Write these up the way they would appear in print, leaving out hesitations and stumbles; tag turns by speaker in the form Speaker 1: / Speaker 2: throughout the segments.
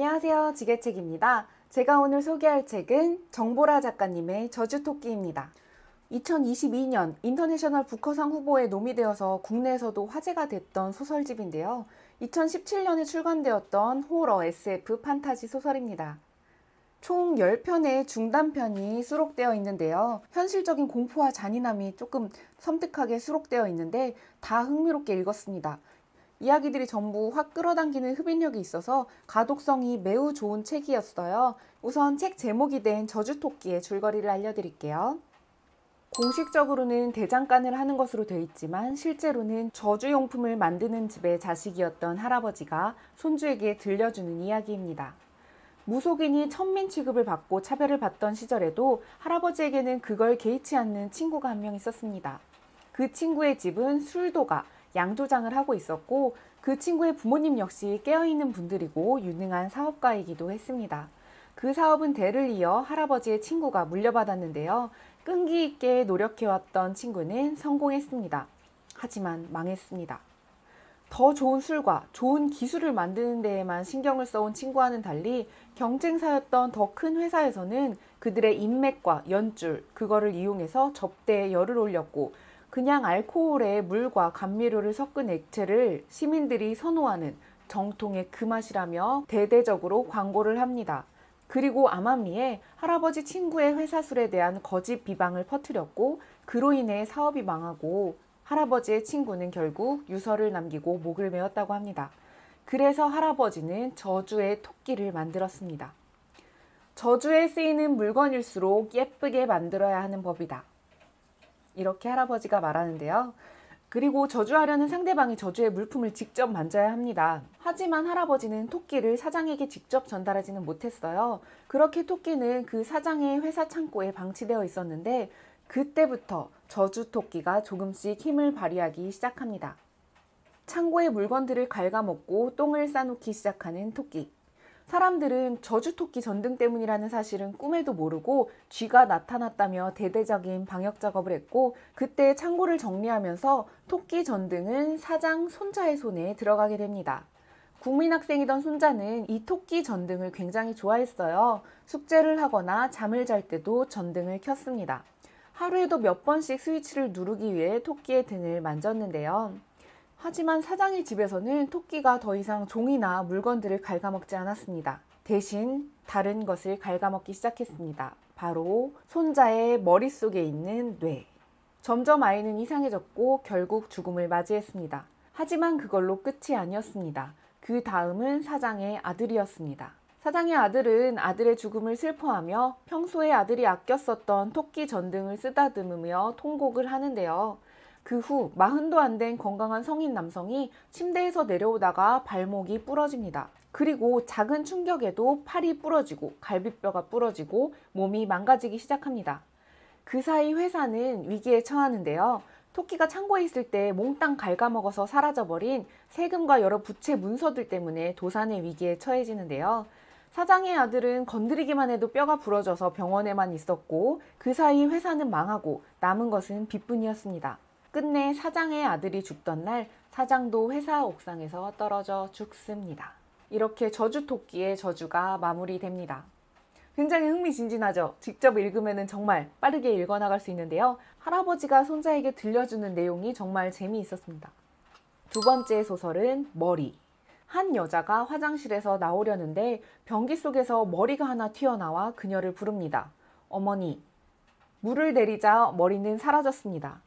Speaker 1: 안녕하세요. 지게책입니다. 제가 오늘 소개할 책은 정보라 작가님의 저주토끼입니다. 2022년 인터내셔널 부커상 후보에 노미되어서 국내에서도 화제가 됐던 소설집인데요. 2017년에 출간되었던 호러 SF 판타지 소설입니다. 총 10편의 중단편이 수록되어 있는데요. 현실적인 공포와 잔인함이 조금 섬뜩하게 수록되어 있는데 다 흥미롭게 읽었습니다. 이야기들이 전부 확 끌어당기는 흡입력이 있어서 가독성이 매우 좋은 책이었어요. 우선 책 제목이 된 저주토끼의 줄거리를 알려드릴게요. 공식적으로는 대장간을 하는 것으로 되어 있지만 실제로는 저주용품을 만드는 집의 자식이었던 할아버지가 손주에게 들려주는 이야기입니다. 무속인이 천민 취급을 받고 차별을 받던 시절에도 할아버지에게는 그걸 개의치 않는 친구가 한 명 있었습니다. 그 친구의 집은 술도가 양조장을 하고 있었고 그 친구의 부모님 역시 깨어있는 분들이고 유능한 사업가이기도 했습니다. 그 사업은 대를 이어 할아버지의 친구가 물려받았는데요. 끈기 있게 노력해왔던 친구는 성공했습니다. 하지만 망했습니다. 더 좋은 술과 좋은 기술을 만드는 데에만 신경을 써온 친구와는 달리 경쟁사였던 더 큰 회사에서는 그들의 인맥과 연줄, 그거를 이용해서 접대에 열을 올렸고 그냥 알코올에 물과 감미료를 섞은 액체를 시민들이 선호하는 정통의 그 맛이라며 대대적으로 광고를 합니다. 그리고 암암리에 할아버지 친구의 회사 술에 대한 거짓 비방을 퍼뜨렸고 그로 인해 사업이 망하고 할아버지의 친구는 결국 유서를 남기고 목을 메었다고 합니다. 그래서 할아버지는 저주의 토끼를 만들었습니다. 저주에 쓰이는 물건일수록 예쁘게 만들어야 하는 법이다. 이렇게 할아버지가 말하는데요. 그리고 저주하려는 상대방이 저주의 물품을 직접 만져야 합니다. 하지만 할아버지는 토끼를 사장에게 직접 전달하지는 못했어요. 그렇게 토끼는 그 사장의 회사 창고에 방치되어 있었는데 그때부터 저주 토끼가 조금씩 힘을 발휘하기 시작합니다. 창고의 물건들을 갉아먹고 똥을 싸놓기 시작하는 토끼. 사람들은 저주토끼 전등 때문이라는 사실은 꿈에도 모르고 쥐가 나타났다며 대대적인 방역 작업을 했고 그때 창고를 정리하면서 토끼 전등은 사장 손자의 손에 들어가게 됩니다. 국민학생이던 손자는 이 토끼 전등을 굉장히 좋아했어요. 숙제를 하거나 잠을 잘 때도 전등을 켰습니다. 하루에도 몇 번씩 스위치를 누르기 위해 토끼의 등을 만졌는데요. 하지만 사장의 집에서는 토끼가 더 이상 종이나 물건들을 갉아먹지 않았습니다. 대신 다른 것을 갉아먹기 시작했습니다. 바로 손자의 머릿속에 있는 뇌. 점점 아이는 이상해졌고 결국 죽음을 맞이했습니다. 하지만 그걸로 끝이 아니었습니다. 그 다음은 사장의 아들이었습니다. 사장의 아들은 아들의 죽음을 슬퍼하며 평소에 아들이 아껴 썼던 토끼 전등을 쓰다듬으며 통곡을 하는데요. 그 후 40도 안 된 건강한 성인 남성이 침대에서 내려오다가 발목이 부러집니다. 그리고 작은 충격에도 팔이 부러지고 갈비뼈가 부러지고 몸이 망가지기 시작합니다. 그 사이 회사는 위기에 처하는데요. 토끼가 창고에 있을 때 몽땅 갉아먹어서 사라져버린 세금과 여러 부채 문서들 때문에 도산의 위기에 처해지는데요. 사장의 아들은 건드리기만 해도 뼈가 부러져서 병원에만 있었고 그 사이 회사는 망하고 남은 것은 빚뿐이었습니다. 끝내 사장의 아들이 죽던 날 사장도 회사 옥상에서 떨어져 죽습니다. 이렇게 저주토끼의 저주가 마무리됩니다. 굉장히 흥미진진하죠? 직접 읽으면 정말 빠르게 읽어나갈 수 있는데요. 할아버지가 손자에게 들려주는 내용이 정말 재미있었습니다. 두 번째 소설은 머리. 한 여자가 화장실에서 나오려는데 변기 속에서 머리가 하나 튀어나와 그녀를 부릅니다. 어머니. 물을 내리자 머리는 사라졌습니다.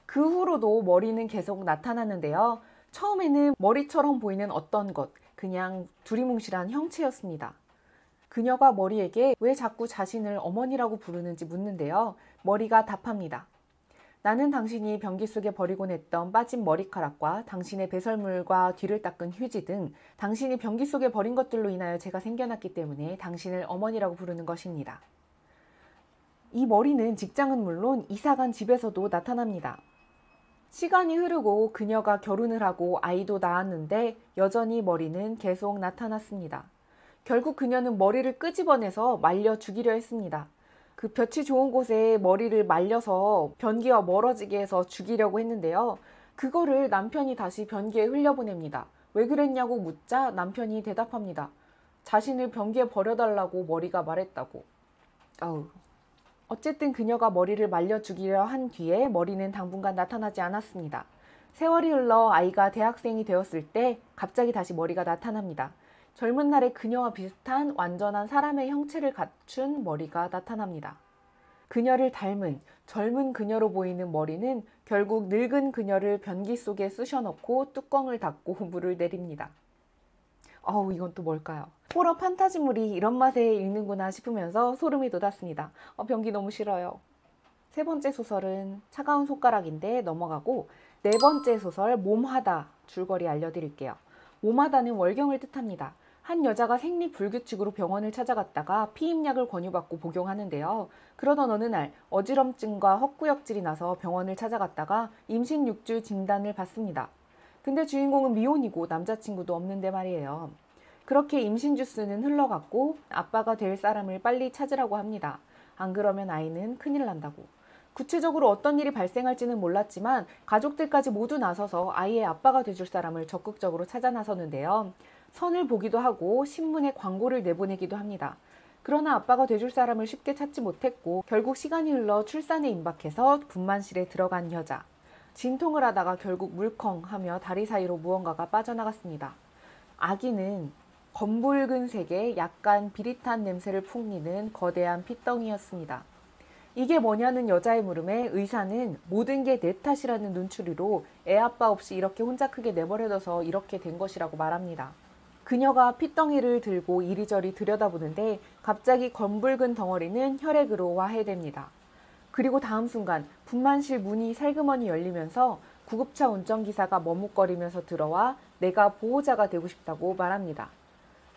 Speaker 1: 그 후로도 머리는 계속 나타났는데요. 처음에는 머리처럼 보이는 어떤 것, 그냥 두리뭉실한 형체였습니다. 그녀가 머리에게 왜 자꾸 자신을 어머니라고 부르는지 묻는데요. 머리가 답합니다. 나는 당신이 변기 속에 버리곤 했던 빠진 머리카락과 당신의 배설물과 뒤를 닦은 휴지 등 당신이 변기 속에 버린 것들로 인하여 제가 생겨났기 때문에 당신을 어머니라고 부르는 것입니다. 이 머리는 직장은 물론 이사간 집에서도 나타납니다. 시간이 흐르고 그녀가 결혼을 하고 아이도 낳았는데 여전히 머리는 계속 나타났습니다. 결국 그녀는 머리를 끄집어내서 말려 죽이려 했습니다. 그 볕이 좋은 곳에 머리를 말려서 변기와 멀어지게 해서 죽이려고 했는데요. 그거를 남편이 다시 변기에 흘려보냅니다. 왜 그랬냐고 묻자 남편이 대답합니다. 자신을 변기에 버려달라고 머리가 말했다고. 아우. 어쨌든 그녀가 머리를 말려 죽이려 한 뒤에 머리는 당분간 나타나지 않았습니다. 세월이 흘러 아이가 대학생이 되었을 때 갑자기 다시 머리가 나타납니다. 젊은 날의 그녀와 비슷한 완전한 사람의 형체를 갖춘 머리가 나타납니다. 그녀를 닮은 젊은 그녀로 보이는 머리는 결국 늙은 그녀를 변기 속에 쑤셔넣고 뚜껑을 닫고 물을 내립니다. 어우, 이건 또 뭘까요? 호러 판타지물이 이런 맛에 읽는구나 싶으면서 소름이 돋았습니다. 변기 너무 싫어요. 세 번째 소설은 차가운 손가락인데 넘어가고, 네 번째 소설 몸하다 줄거리 알려드릴게요. 몸하다는 월경을 뜻합니다. 한 여자가 생리불규칙으로 병원을 찾아갔다가 피임약을 권유받고 복용하는데요. 그러던 어느 날 어지럼증과 헛구역질이 나서 병원을 찾아갔다가 임신 6주 진단을 받습니다. 근데 주인공은 미혼이고 남자친구도 없는데 말이에요. 그렇게 임신 주스는 흘러갔고 아빠가 될 사람을 빨리 찾으라고 합니다. 안 그러면 아이는 큰일 난다고. 구체적으로 어떤 일이 발생할지는 몰랐지만 가족들까지 모두 나서서 아이의 아빠가 돼줄 사람을 적극적으로 찾아 나서는데요. 선을 보기도 하고 신문에 광고를 내보내기도 합니다. 그러나 아빠가 돼줄 사람을 쉽게 찾지 못했고 결국 시간이 흘러 출산에 임박해서 분만실에 들어간 여자. 진통을 하다가 결국 물컹하며 다리 사이로 무언가가 빠져나갔습니다. 아기는 검붉은 색의 약간 비릿한 냄새를 풍기는 거대한 핏덩이였습니다. 이게 뭐냐는 여자의 물음에 의사는 모든 게 내 탓이라는 눈초리로 애 아빠 없이 이렇게 혼자 크게 내버려둬서 이렇게 된 것이라고 말합니다. 그녀가 핏덩이를 들고 이리저리 들여다보는데 갑자기 검붉은 덩어리는 혈액으로 와해됩니다. 그리고 다음 순간 분만실 문이 살그머니 열리면서 구급차 운전기사가 머뭇거리면서 들어와 내가 보호자가 되고 싶다고 말합니다.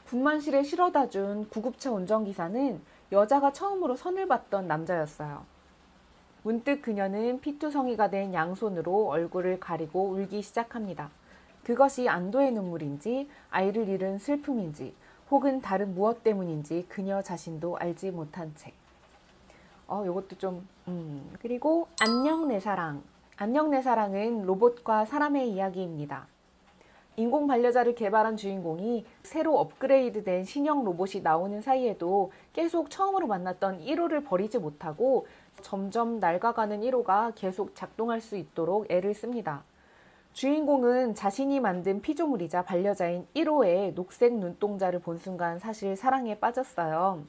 Speaker 1: 분만실에 실어다 준 구급차 운전기사는 여자가 처음으로 선을 봤던 남자였어요. 문득 그녀는 피투성이가 된 양손으로 얼굴을 가리고 울기 시작합니다. 그것이 안도의 눈물인지 아이를 잃은 슬픔인지 혹은 다른 무엇 때문인지 그녀 자신도 알지 못한 채. 요것도 좀 그리고 안녕 내 사랑. 안녕 내 사랑은 로봇과 사람의 이야기입니다. 인공 반려자를 개발한 주인공이 새로 업그레이드된 신형 로봇이 나오는 사이에도 계속 처음으로 만났던 1호를 버리지 못하고 점점 낡아가는 1호가 계속 작동할 수 있도록 애를 씁니다. 주인공은 자신이 만든 피조물이자 반려자인 1호의 녹색 눈동자를 본 순간 사실 사랑에 빠졌어요.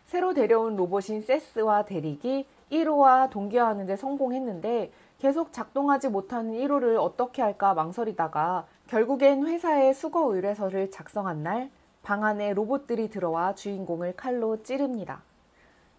Speaker 1: 새로 데려온 로봇인 세스와 대릭이 1호와 동기화하는 데 성공했는데 계속 작동하지 못하는 1호를 어떻게 할까 망설이다가 결국엔 회사에 수거 의뢰서를 작성한 날 방 안에 로봇들이 들어와 주인공을 칼로 찌릅니다.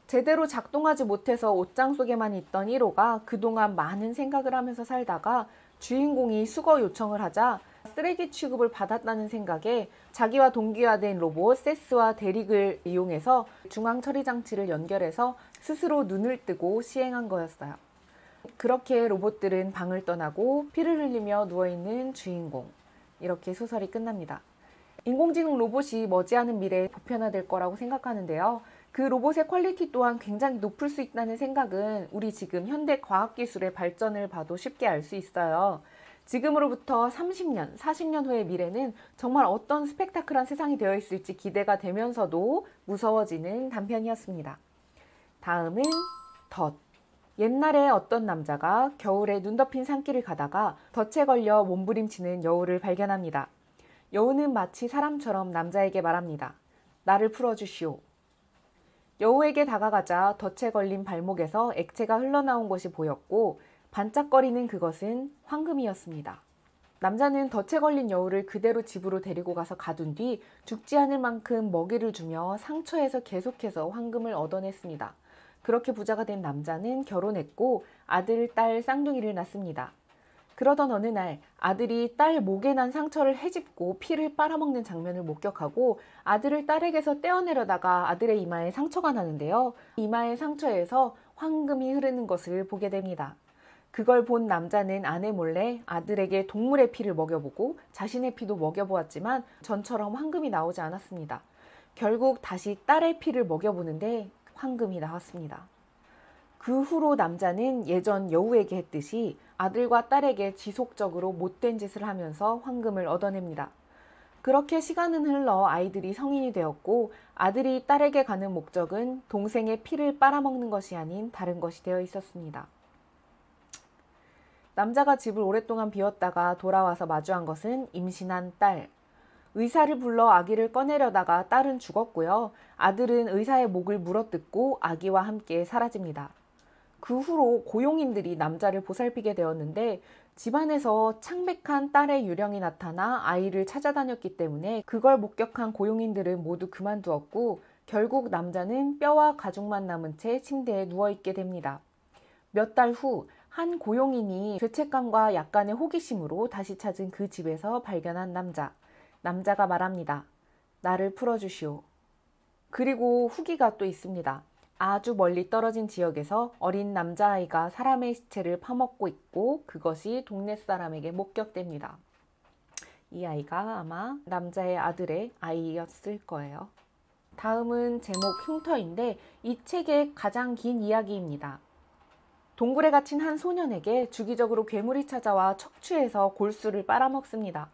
Speaker 1: 제대로 작동하지 못해서 옷장 속에만 있던 1호가 그동안 많은 생각을 하면서 살다가 주인공이 수거 요청을 하자 쓰레기 취급을 받았다는 생각에 자기와 동기화된 로봇 세스와 대릭을 이용해서 중앙 처리 장치를 연결해서 스스로 눈을 뜨고 시행한 거였어요. 그렇게 로봇들은 방을 떠나고 피를 흘리며 누워있는 주인공. 이렇게 소설이 끝납니다. 인공지능 로봇이 머지않은 미래에 보편화될 거라고 생각하는데요. 그 로봇의 퀄리티 또한 굉장히 높을 수 있다는 생각은 우리 지금 현대 과학기술의 발전을 봐도 쉽게 알 수 있어요. 지금으로부터 30년, 40년 후의 미래는 정말 어떤 스펙타클한 세상이 되어 있을지 기대가 되면서도 무서워지는 단편이었습니다. 다음은 덫. 옛날에 어떤 남자가 겨울에 눈 덮인 산길을 가다가 덫에 걸려 몸부림치는 여우를 발견합니다. 여우는 마치 사람처럼 남자에게 말합니다. 나를 풀어주시오. 여우에게 다가가자 덫에 걸린 발목에서 액체가 흘러나온 것이 보였고 반짝거리는 그것은 황금이었습니다. 남자는 덫에 걸린 여우를 그대로 집으로 데리고 가서 가둔 뒤 죽지 않을 만큼 먹이를 주며 상처에서 계속해서 황금을 얻어냈습니다. 그렇게 부자가 된 남자는 결혼했고 아들, 딸 쌍둥이를 낳습니다. 그러던 어느 날 아들이 딸 목에 난 상처를 헤집고 피를 빨아먹는 장면을 목격하고 아들을 딸에게서 떼어내려다가 아들의 이마에 상처가 나는데요. 이마의 상처에서 황금이 흐르는 것을 보게 됩니다. 그걸 본 남자는 아내 몰래 아들에게 동물의 피를 먹여보고 자신의 피도 먹여보았지만 전처럼 황금이 나오지 않았습니다. 결국 다시 딸의 피를 먹여보는데 황금이 나왔습니다. 그 후로 남자는 예전 여우에게 했듯이 아들과 딸에게 지속적으로 못된 짓을 하면서 황금을 얻어냅니다. 그렇게 시간은 흘러 아이들이 성인이 되었고 아들이 딸에게 가는 목적은 동생의 피를 빨아먹는 것이 아닌 다른 것이 되어 있었습니다. 남자가 집을 오랫동안 비웠다가 돌아와서 마주한 것은 임신한 딸. 의사를 불러 아기를 꺼내려다가 딸은 죽었고요. 아들은 의사의 목을 물어뜯고 아기와 함께 사라집니다. 그 후로 고용인들이 남자를 보살피게 되었는데 집안에서 창백한 딸의 유령이 나타나 아이를 찾아다녔기 때문에 그걸 목격한 고용인들은 모두 그만두었고 결국 남자는 뼈와 가죽만 남은 채 침대에 누워있게 됩니다. 몇 달 후 한 고용인이 죄책감과 약간의 호기심으로 다시 찾은 그 집에서 발견한 남자. 남자가 말합니다. 나를 풀어주시오. 그리고 후기가 또 있습니다. 아주 멀리 떨어진 지역에서 어린 남자아이가 사람의 시체를 파먹고 있고 그것이 동네 사람에게 목격됩니다. 이 아이가 아마 남자의 아들의 아이였을 거예요. 다음은 제목 흉터인데 이 책의 가장 긴 이야기입니다. 동굴에 갇힌 한 소년에게 주기적으로 괴물이 찾아와 척추에서 골수를 빨아먹습니다.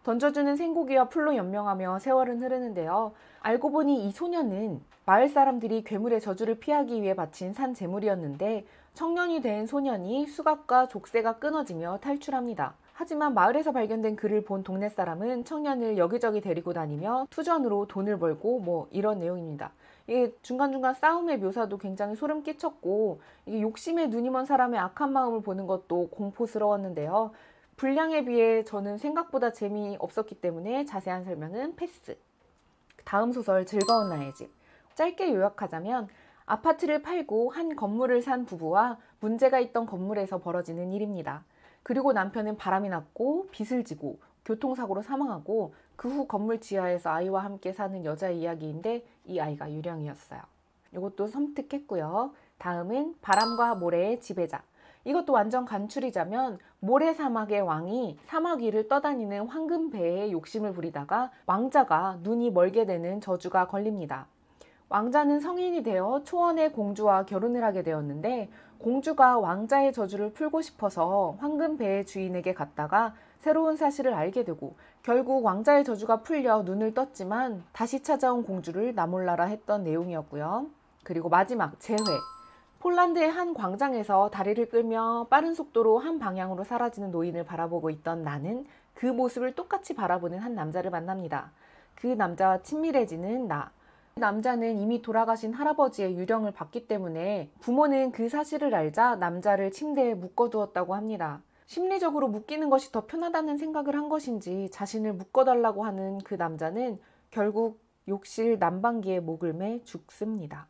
Speaker 1: 던져주는 생고기와 풀로 연명하며 세월은 흐르는데요. 알고 보니 이 소년은 마을 사람들이 괴물의 저주를 피하기 위해 바친 산 제물이었는데 청년이 된 소년이 수갑과 족쇄가 끊어지며 탈출합니다. 하지만 마을에서 발견된 그를 본 동네 사람은 청년을 여기저기 데리고 다니며 투전으로 돈을 벌고 이런 내용입니다. 이게 중간중간 싸움의 묘사도 굉장히 소름 끼쳤고 이게 욕심에 눈이 먼 사람의 악한 마음을 보는 것도 공포스러웠는데요. 분량에 비해 저는 생각보다 재미없었기 때문에 자세한 설명은 패스. 다음 소설 즐거운 나의 집. 짧게 요약하자면 아파트를 팔고 한 건물을 산 부부와 문제가 있던 건물에서 벌어지는 일입니다. 그리고 남편은 바람이 났고 빚을 지고 교통사고로 사망하고 그 후 건물 지하에서 아이와 함께 사는 여자의 이야기인데 이 아이가 유령이었어요. 이것도 섬뜩했고요. 다음은 바람과 모래의 지배자. 이것도 완전 간추리자면 모래 사막의 왕이 사막 위를 떠다니는 황금배에 욕심을 부리다가 왕자가 눈이 멀게 되는 저주가 걸립니다. 왕자는 성인이 되어 초원의 공주와 결혼을 하게 되었는데 공주가 왕자의 저주를 풀고 싶어서 황금배의 주인에게 갔다가 새로운 사실을 알게 되고 결국 왕자의 저주가 풀려 눈을 떴지만 다시 찾아온 공주를 나몰라라 했던 내용이었고요. 그리고 마지막 재회. 폴란드의 한 광장에서 다리를 끌며 빠른 속도로 한 방향으로 사라지는 노인을 바라보고 있던 나는 그 모습을 똑같이 바라보는 한 남자를 만납니다. 그 남자와 친밀해지는 나. 남자는 이미 돌아가신 할아버지의 유령을 봤기 때문에 부모는 그 사실을 알자 남자를 침대에 묶어두었다고 합니다. 심리적으로 묶이는 것이 더 편하다는 생각을 한 것인지 자신을 묶어달라고 하는 그 남자는 결국 욕실 난방기에 목을 매 죽습니다.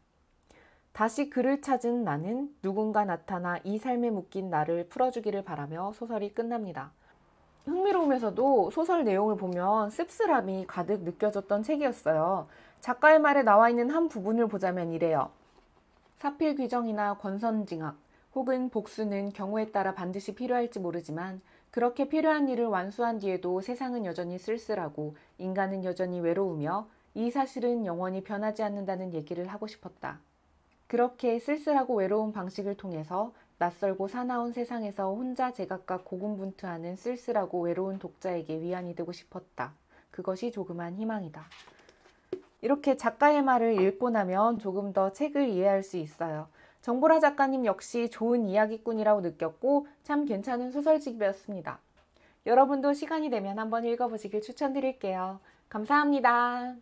Speaker 1: 다시 그를 찾은 나는 누군가 나타나 이 삶에 묶인 나를 풀어주기를 바라며 소설이 끝납니다. 흥미로우면서도 소설 내용을 보면 씁쓸함이 가득 느껴졌던 책이었어요. 작가의 말에 나와 있는 한 부분을 보자면 이래요. 사필 규정이나 권선징악 혹은 복수는 경우에 따라 반드시 필요할지 모르지만 그렇게 필요한 일을 완수한 뒤에도 세상은 여전히 쓸쓸하고 인간은 여전히 외로우며 이 사실은 영원히 변하지 않는다는 얘기를 하고 싶었다. 그렇게 쓸쓸하고 외로운 방식을 통해서 낯설고 사나운 세상에서 혼자 제각각 고군분투하는 쓸쓸하고 외로운 독자에게 위안이 되고 싶었다. 그것이 조그만 희망이다. 이렇게 작가의 말을 읽고 나면 조금 더 책을 이해할 수 있어요. 정보라 작가님 역시 좋은 이야기꾼이라고 느꼈고 참 괜찮은 소설집이었습니다. 여러분도 시간이 되면 한번 읽어보시길 추천드릴게요. 감사합니다.